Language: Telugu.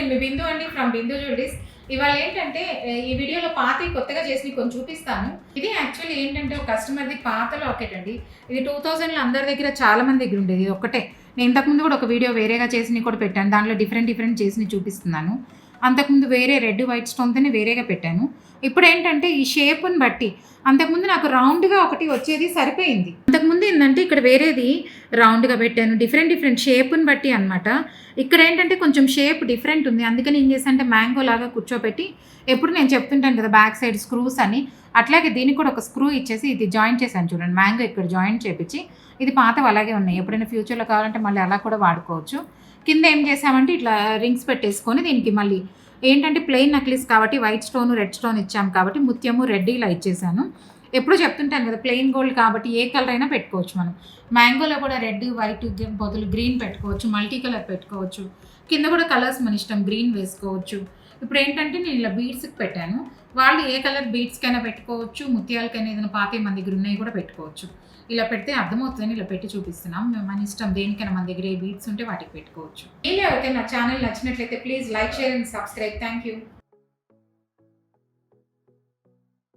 నేను మీ బిందు అండి ఫ్రమ్ బిందు జ్యువెలరీస్. ఇవాళ ఏంటంటే ఈ వీడియోలో పాతవి కొత్తగా చేసినవి కొన్ని చూపిస్తాను. ఇది యాక్చువల్లీ ఏంటంటే ఒక కస్టమర్ది పాత లాకెట్ అండి. ఇది 2000లో అందరి దగ్గర చాలా మంది దగ్గర ఉండేది. ఇది ఒక్కటే. నేను ఇంతకుముందు కూడా ఒక వీడియో వేరేగా చేసినవి కూడా పెట్టాను. దాంట్లో డిఫరెంట్ చేసినవి చూపిస్తున్నాను. అంతకుముందు వేరే రెడ్ వైట్ స్టోన్తోనే వేరేగా పెట్టాను. ఇప్పుడు ఏంటంటే ఈ షేప్ని బట్టి అంతకుముందు నాకు రౌండ్గా ఒకటి వచ్చేది సరిపోయింది. అంతకుముందు ఏంటంటే ఇక్కడ వేరేది రౌండ్గా పెట్టాను. డిఫరెంట్ షేప్ని బట్టి అనమాట. ఇక్కడ ఏంటంటే కొంచెం షేప్ డిఫరెంట్ ఉంది. అందుకని ఏం చేశాను అంటే మ్యాంగో లాగా కూర్చోబెట్టి, ఎప్పుడు నేను చెప్తుంటాను కదా బ్యాక్ సైడ్ స్క్రూస్ అని, అట్లాగే దీనికి కూడా ఒక స్క్రూ ఇచ్చేసి ఇది జాయింట్ చేశాను చూడండి. మ్యాంగో ఇక్కడ జాయింట్ చేపించి, ఇది పాతవి అలాగే ఉన్నాయి. ఎప్పుడైనా ఫ్యూచర్లో కావాలంటే మళ్ళీ అలా కూడా వాడుకోవచ్చు. కింద ఏం చేసామంటే ఇట్లా రింగ్స్ పెట్టేసుకొని దీనికి మళ్ళీ ఏంటంటే ప్లెయిన్ నక్లీస్ కాబట్టి వైట్ స్టోన్ రెడ్ స్టోన్ ఇచ్చాము కాబట్టి ముత్యము రెడ్ ఇలా ఇచ్చేసాను. ఎప్పుడు చెప్తుంటాను కదా ప్లెయిన్ గోల్డ్ కాబట్టి ఏ కలర్ అయినా పెట్టుకోవచ్చు. మనం మ్యాంగోలో కూడా రెడ్ వైట్ బదులు గ్రీన్ పెట్టుకోవచ్చు, మల్టీ కలర్ పెట్టుకోవచ్చు. కింద కూడా కలర్స్ మన ఇష్టం, గ్రీన్ వేసుకోవచ్చు. ఇప్పుడు ఏంటంటే నేను ఇలా బీడ్స్కి పెట్టాను. వాళ్ళు ఏ కలర్ బీడ్స్కైనా పెట్టుకోవచ్చు, ముత్యాలకైనా ఏదైనా పాత మన దగ్గర ఉన్నాయి కూడా పెట్టుకోవచ్చు. ఇలా పెడితే అర్థమవుతుందని ఇలా పెట్టి చూపిస్తున్నాం. మన ఇష్టం, దేనికైనా మన దగ్గర ఏ బీడ్స్ ఉంటే వాటికి పెట్టుకోవచ్చు. ఇలా ఎవరికైనా నా ఛానల్ నచ్చినట్లయితే please like, share and subscribe. Thank you.